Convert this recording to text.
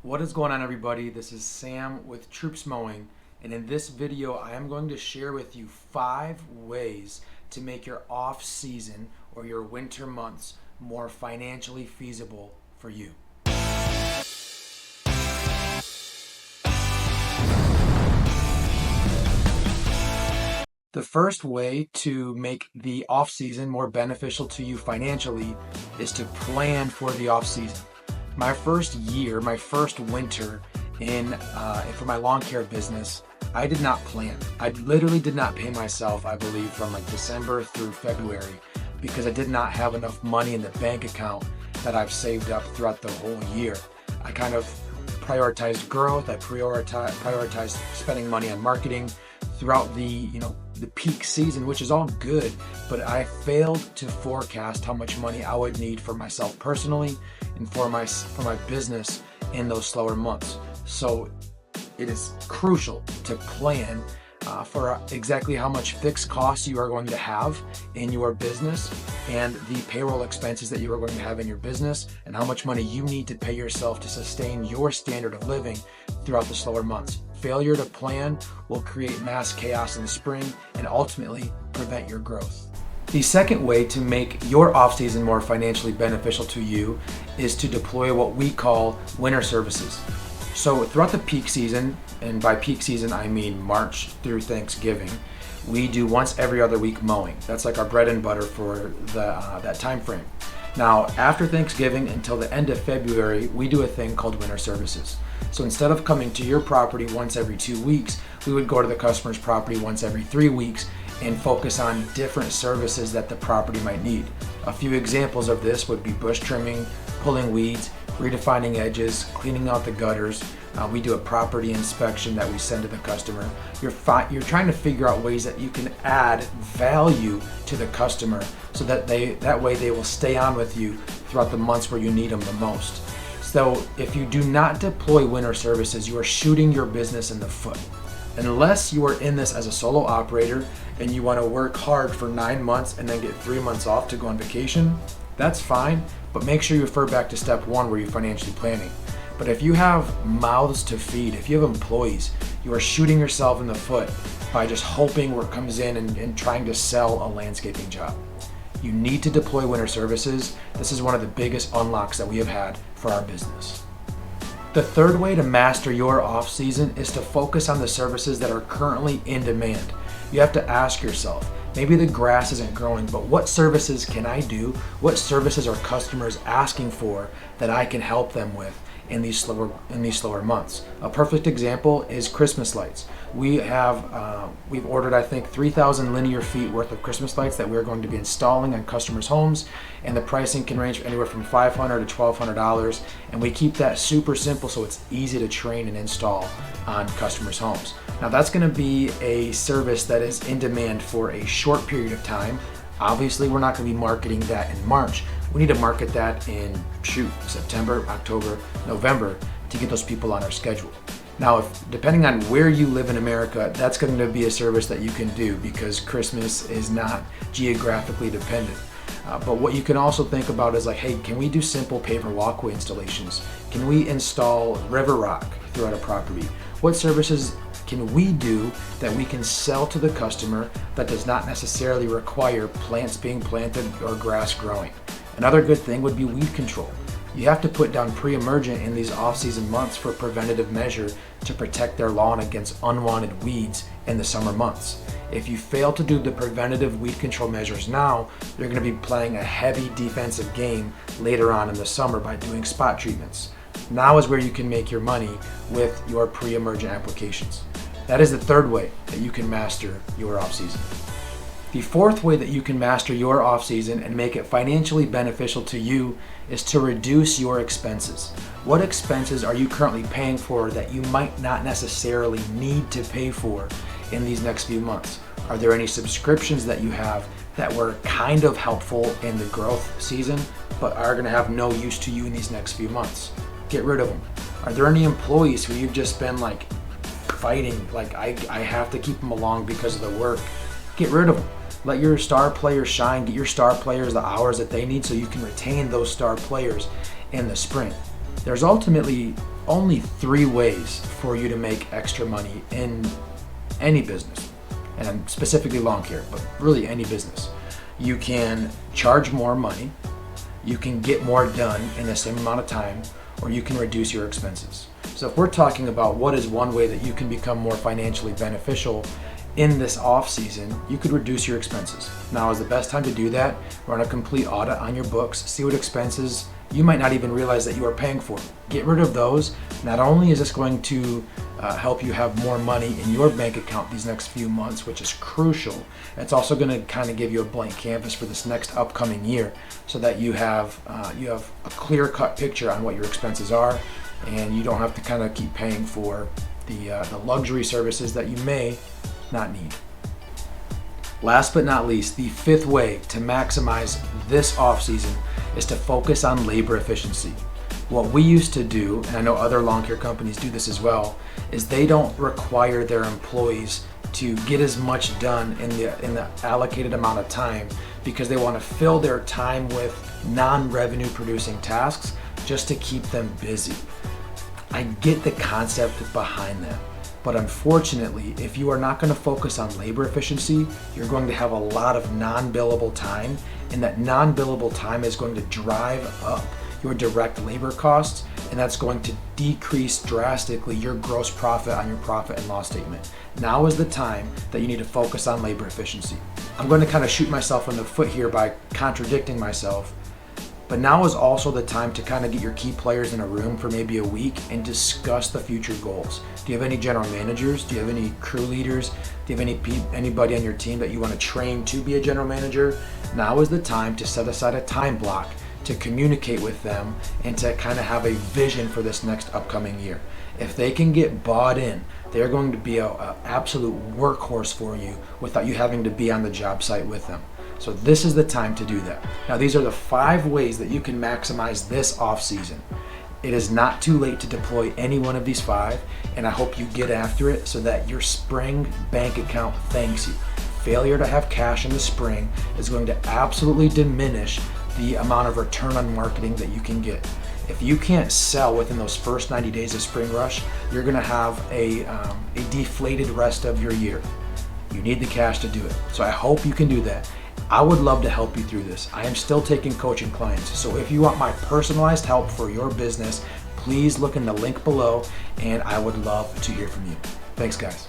What is going on, everybody? This is Sam with Troops Mowing, and in this video I am going to share with you 5 ways to make your off season or your winter months more financially feasible for you. The first way to make the off season more beneficial to you financially is to plan for the off season. My first year, my first winter for my lawn care business, I did not plan. I literally did not pay myself, I believe, from like December through February because I did not have enough money in the bank account that I've saved up throughout the whole year. I kind of prioritized growth. I prioritized spending money on marketing throughout the peak season, which is all good, but I failed to forecast how much money I would need for myself personally and for my business in those slower months. So it is crucial to plan for exactly how much fixed costs you are going to have in your business and the payroll expenses that you are going to have in your business and how much money you need to pay yourself to sustain your standard of living throughout the slower months. Failure to plan will create mass chaos in the spring and ultimately prevent your growth. The second way to make your off-season more financially beneficial to you is to deploy what we call winter services. So throughout the peak season, and by peak season I mean March through Thanksgiving, we do once every other week mowing. That's like our bread and butter for that time frame. Now, after Thanksgiving until the end of February, we do a thing called winter services. So instead of coming to your property once every 2 weeks, we would go to the customer's property once every 3 weeks and focus on different services that the property might need. A few examples of this would be bush trimming, pulling weeds, redefining edges, cleaning out the gutters. We do a property inspection that we send to the customer. You're trying to figure out ways that you can add value to the customer so that that way they will stay on with you throughout the months where you need them the most. So if you do not deploy winter services, you are shooting your business in the foot. Unless you are in this as a solo operator and you want to work hard for 9 months and then get 3 months off to go on vacation, that's fine, but make sure you refer back to step 1 where you're financially planning. But if you have mouths to feed, if you have employees, you are shooting yourself in the foot by just hoping work comes in and trying to sell a landscaping job. You need to deploy winter services. This is one of the biggest unlocks that we have had for our business. The third way to master your off season is to focus on the services that are currently in demand. You have to ask yourself, maybe the grass isn't growing, but what services can I do? What services are customers asking for that I can help them with in these slower months? A perfect example is Christmas lights. We've ordered, I think, 3,000 linear feet worth of Christmas lights that we're going to be installing on customers' homes, and the pricing can range anywhere from $500 to $1,200, and we keep that super simple so it's easy to train and install on customers' homes. Now that's going to be a service that is in demand for a short period of time. Obviously, we're not going to be marketing that in March. We need to market that in September, October, November to get those people on our schedule. Now, depending on where you live in America, that's going to be a service that you can do because Christmas is not geographically dependent. But what you can also think about is like, hey, can we do simple paver walkway installations? Can we install river rock throughout a property? What services can we do that we can sell to the customer that does not necessarily require plants being planted or grass growing? Another good thing would be weed control. You have to put down pre-emergent in these off-season months for preventative measure to protect their lawn against unwanted weeds in the summer months. If you fail to do the preventative weed control measures now, you're going to be playing a heavy defensive game later on in the summer by doing spot treatments. Now is where you can make your money with your pre-emergent applications. That is the third way that you can master your off-season. The fourth way that you can master your off-season and make it financially beneficial to you is to reduce your expenses. What expenses are you currently paying for that you might not necessarily need to pay for in these next few months? Are there any subscriptions that you have that were kind of helpful in the growth season but are going to have no use to you in these next few months? Get rid of them. Are there any employees who you've just been like fighting, like I have to keep them along because of the work? Get rid of them. Let your star players shine. Get your star players the hours that they need so you can retain those star players in the spring. There's ultimately only 3 ways for you to make extra money in any business, and specifically lawn care, but really any business. You can charge more money, you can get more done in the same amount of time, or you can reduce your expenses. So if we're talking about what is one way that you can become more financially beneficial in this off season, you could reduce your expenses. Now is the best time to do that. Run a complete audit on your books, see what expenses you might not even realize that you are paying for. Get rid of those. Not only is this going to help you have more money in your bank account these next few months, which is crucial, it's also going to kind of give you a blank canvas for this next upcoming year, so that you have a clear-cut picture on what your expenses are, and you don't have to kind of keep paying for the luxury services that you may not need. Last but not least, the 5th way to maximize this off season is to focus on labor efficiency. What we used to do, and I know other lawn care companies do this as well, is they don't require their employees to get as much done in the allocated amount of time, because they want to fill their time with non-revenue producing tasks just to keep them busy. I get the concept behind that. But unfortunately, if you are not going to focus on labor efficiency, you're going to have a lot of non-billable time, and that non-billable time is going to drive up your direct labor costs, and that's going to decrease drastically your gross profit on your profit and loss statement. Now is the time that you need to focus on labor efficiency. I'm going to kind of shoot myself in the foot here by contradicting myself, but now is also the time to kind of get your key players in a room for maybe a week and discuss the future goals. Do you have any general managers? Do you have any crew leaders? Do you have anybody on your team that you want to train to be a general manager? Now is the time to set aside a time block to communicate with them and to kind of have a vision for this next upcoming year. If they can get bought in, they're going to be an absolute workhorse for you without you having to be on the job site with them. So this is the time to do that. Now, these are the 5 ways that you can maximize this off season. It is not too late to deploy any one of these 5, and I hope you get after it so that your spring bank account thanks you. Failure to have cash in the spring is going to absolutely diminish the amount of return on marketing that you can get. If you can't sell within those first 90 days of spring rush, you're going to have a deflated rest of your year. You need the cash to do it. So I hope you can do that. I would love to help you through this. I am still taking coaching clients. So if you want my personalized help for your business, please look in the link below, and I would love to hear from you. Thanks, guys.